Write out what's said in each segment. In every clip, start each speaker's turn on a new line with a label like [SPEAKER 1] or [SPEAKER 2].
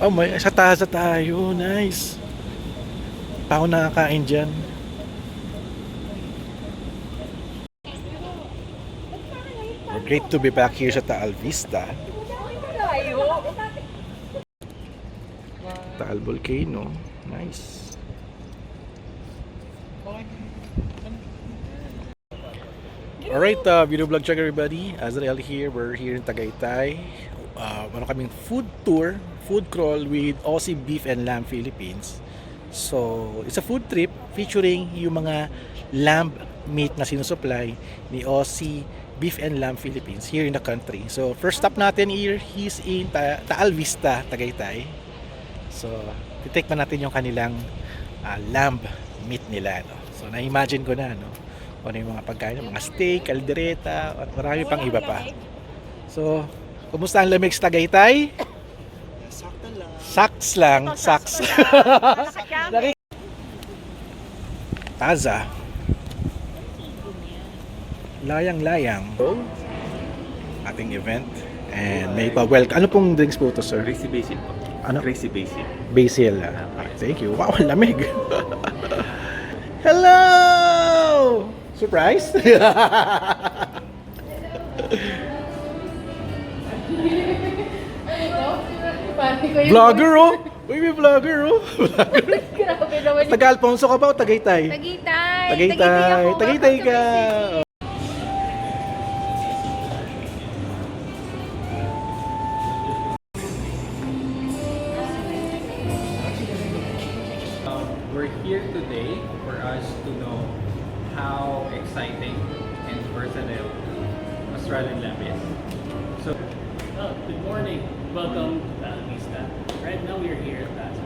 [SPEAKER 1] Oh, may sa taza tayo. Nice. Pa ako nakakain dyan. We're great to be back here sa Taal Vista. Taal Volcano. Nice. Alright, video vlog check everybody. Azrael here. We're here in Tagaytay. Ano kaming food tour, food crawl with Aussie Beef and Lamb Philippines. So, it's a food trip featuring yung mga lamb meat na sinusupply ni Aussie Beef and Lamb Philippines here in the country. So, first stop natin here, he's in Taal Vista, Tagaytay. So, titikman natin yung kanilang lamb meat nila. No? So, na-imagine ko na, no? Ano yung mga pagkain, mga steak, kaldereta, at marami pang iba pa. So, kumusta ang lamig sa Tagaytay?
[SPEAKER 2] Sakto lang.
[SPEAKER 1] Saks lang, saks. Taza. Layang-layang. Ating event. And may pa-welcome. Ano pong drinks po ito, sir?
[SPEAKER 3] Crazy Basil po.
[SPEAKER 1] Ano?
[SPEAKER 3] Crazy Basil.
[SPEAKER 1] Basil. Thank you. Wow, ang lamig. Hello! Surprise? Vlogger, oh! Uy, may vlogger, oh!
[SPEAKER 4] Grabe naman
[SPEAKER 1] Taga Alfonso ka ba o Tagaytay?
[SPEAKER 4] Tagaytay.
[SPEAKER 1] Tagaytay.
[SPEAKER 4] ako.
[SPEAKER 1] Tagaytay
[SPEAKER 4] Welcome to
[SPEAKER 1] ka.
[SPEAKER 4] my city.
[SPEAKER 3] We're here today for us to know how exciting and versatile Australian lamb is. So,
[SPEAKER 5] Good morning. Welcome to Taal Vista. Right now we are here at Taza.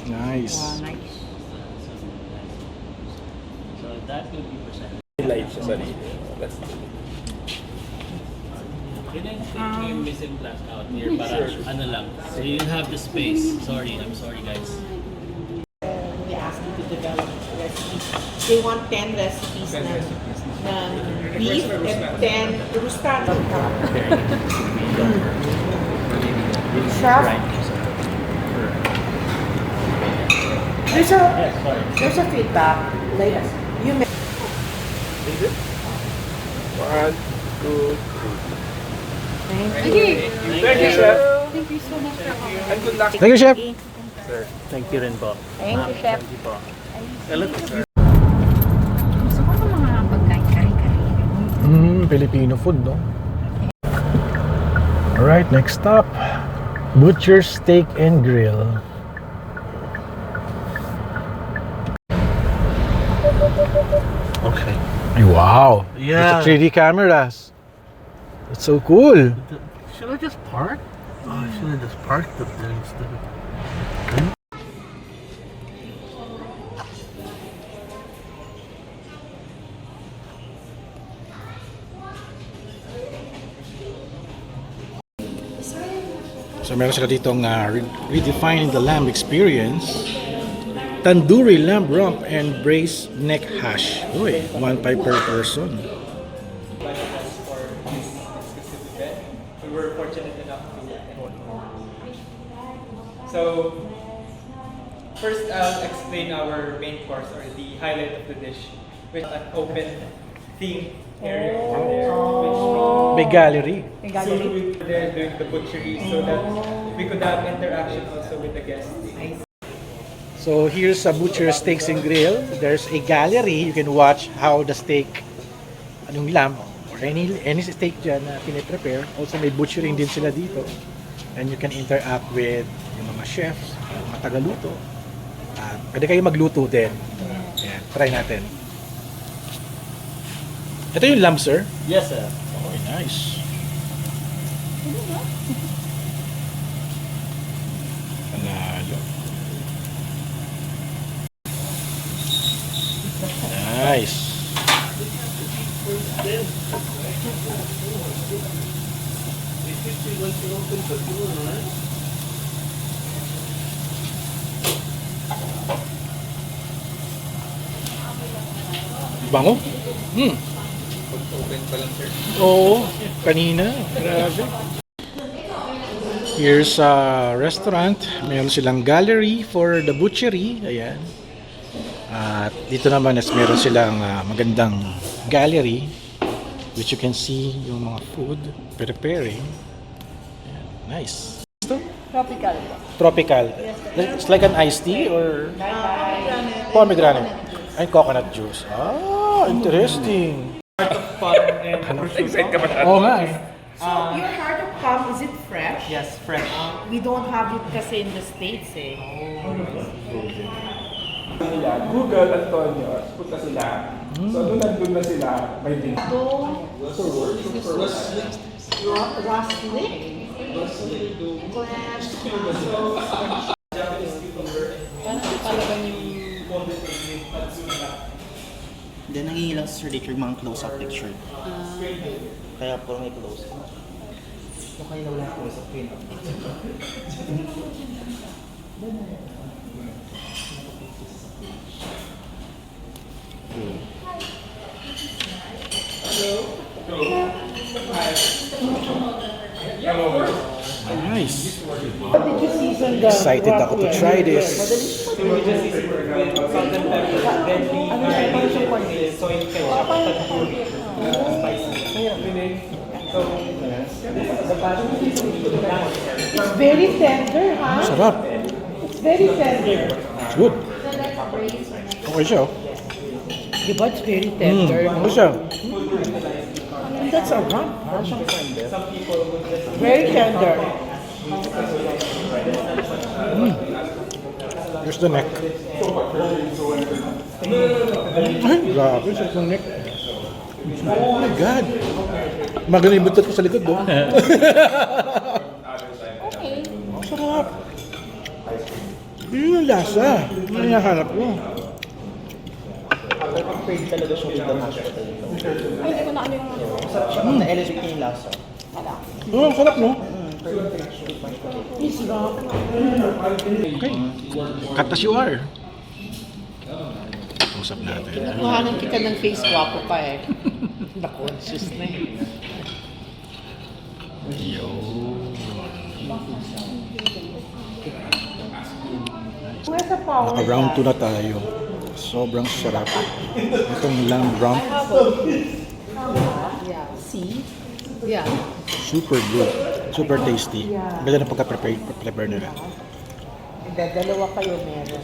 [SPEAKER 1] Nice.
[SPEAKER 5] So that will be presented.
[SPEAKER 1] Live sa sarili.
[SPEAKER 5] Can I take yung missing glass out here para ano lang. So you have the space. Sorry, I'm sorry guys.
[SPEAKER 2] They asked me to develop recipes. They want 10 recipes ng beef and 10 rustano. Chef, there's a feedback. Like you may
[SPEAKER 1] One, two,
[SPEAKER 4] Okay.
[SPEAKER 1] Thank you, Chef.
[SPEAKER 4] Thank you so much for coming.
[SPEAKER 1] And good luck. Thank you, Chef.
[SPEAKER 5] Thank you rin po.
[SPEAKER 4] Thank you, Chef.
[SPEAKER 5] Thank you po.
[SPEAKER 4] Gusto ko ng mga pagkain kare-kare.
[SPEAKER 1] Filipino food, no? Alright, next stop. Butcher Steak and Grill.
[SPEAKER 5] Okay.
[SPEAKER 1] Ay, wow!
[SPEAKER 5] Yeah.
[SPEAKER 1] It's a 3D cameras. It's so cool.
[SPEAKER 5] Should I just park? Oh, I should have just parked up there instead of...
[SPEAKER 1] So meron sila ditong redefining the lamb experience. Tandoori lamb rump and braised neck hash. Uy, 1.5 per person.
[SPEAKER 6] We were fortunate enough to. So, first I'll explain our main course or the highlight of the dish, which is an open theme area over there.
[SPEAKER 1] May gallery.
[SPEAKER 6] So we were there doing the butchery so that we could have interaction also with the guests.
[SPEAKER 1] So here's a Butcher Steaks and Grill. There's a gallery. You can watch how the steak, anong lamb, or any steak dyan na piniprepare. Also may butchering din sila dito. And you can interact with yung mga chefs, yung mga tagaluto. At pwede kayo magluto din. Ayan, try natin. Ito yung lamb, sir.
[SPEAKER 5] Yes, sir.
[SPEAKER 1] Okay, nice. Panalo. Nice. Bango?
[SPEAKER 3] Open pa lang, sir.
[SPEAKER 1] Oo, kanina. Grabe. Here's a restaurant. Meron silang gallery for the butchery. Ayan. At dito naman is meron silang magandang gallery which you can see yung mga food preparing. Ayan. Nice. Ito?
[SPEAKER 2] Tropical.
[SPEAKER 1] Tropical. It's like an iced tea or pomegranate. And coconut juice. Ah, interesting.
[SPEAKER 6] Fun and prosciutto.
[SPEAKER 1] Oo nga eh.
[SPEAKER 2] So, your heart of palm, is it fresh?
[SPEAKER 6] Yes, fresh.
[SPEAKER 2] We don't have it kasi in the States eh.
[SPEAKER 7] Google Antonio, punta sila. So doon nandun na sila, may link.
[SPEAKER 8] Then nangihilang sa later yung mga close-up picture. Kaya puro may close-up.
[SPEAKER 6] Okay na wala ko sa print.
[SPEAKER 1] Nice. Excited ako to try this.
[SPEAKER 6] So we just use it with salt and pepper. Then we use it with soy ketchup, tandoori, spicy. So the passion is
[SPEAKER 2] It's very tender, ha?
[SPEAKER 1] Sarap.
[SPEAKER 2] It's very tender.
[SPEAKER 1] It's good. Okay siya. Oh.
[SPEAKER 2] Diba? It's very tender.
[SPEAKER 1] Okay siya.
[SPEAKER 2] And that's a rump, ha? Very tender.
[SPEAKER 1] Here's the neck. Ay, grabe siya yung neck. Oh my God. Magaling yung butot ko sa likod, do. Sarap. Yun yung lasa. Yun yung hinahanap ko.
[SPEAKER 8] Pwede talaga siya with the mashed potato. Masarap siya pag na-elevate niya yung lasa.
[SPEAKER 1] Oh, sarap, no? Okay. Cut as you are. Usap natin.
[SPEAKER 2] Kuhanan kita ng face, guwapo pa eh. Na-conscious na eh.
[SPEAKER 1] Yo. Naka-round 2 na tayo. Sobrang sarap. Itong lamb rump,
[SPEAKER 2] Yeah. See? Yeah.
[SPEAKER 1] super good. Super tasty. Ganda na pagka-prepare nila.
[SPEAKER 2] Dalawa kayo meron.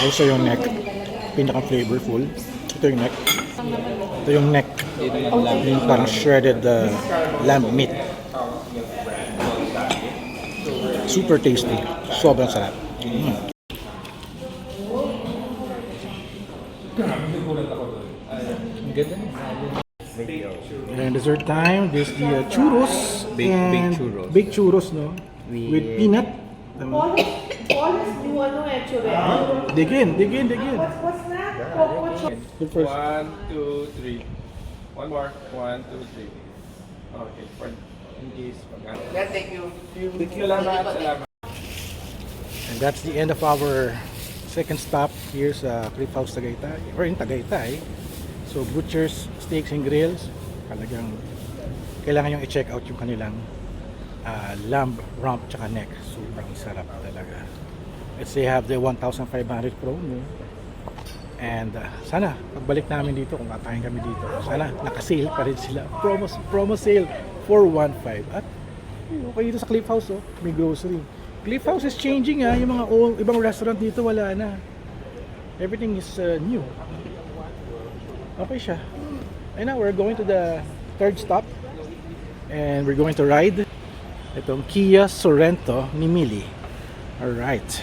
[SPEAKER 1] Also yung neck, pinaka-flavorful. Ito yung neck. Ito yung neck. Yung parang shredded lamb meat. Super tasty. Sobrang sarap. And dessert time, there's the churros.
[SPEAKER 3] Baked churros.
[SPEAKER 1] Baked churros, no? With peanut.
[SPEAKER 2] Paulus, do ano eh, churro.
[SPEAKER 1] Dig in.
[SPEAKER 2] What's that?
[SPEAKER 1] The first.
[SPEAKER 7] 1, 2, 3. One more. 1, 2, 3. Okay, for in case pag
[SPEAKER 2] Thank you.
[SPEAKER 7] Salamat, salamat.
[SPEAKER 1] And that's the end of our second stop here sa Cliff House Tagaytay, or in Tagaytay. So Butcher's Steaks and Grills, talagang kailangan yung i-check out yung kanilang lamb rump tsaka neck. Sobrang sarap talaga. Let's say have the 1,500 promo. And sana pagbalik namin dito, kung kakain kami dito, sana naka-sale pa rin sila. Promo sale 415. At okay dito sa Cliff House, oh, may grocery. Cliff House is changing, ha. Yung mga ibang restaurant dito wala na. Everything is new. Okay siya. And now we're going to the third stop. And we're going to ride itong Kia Sorento ni Mili. Alright.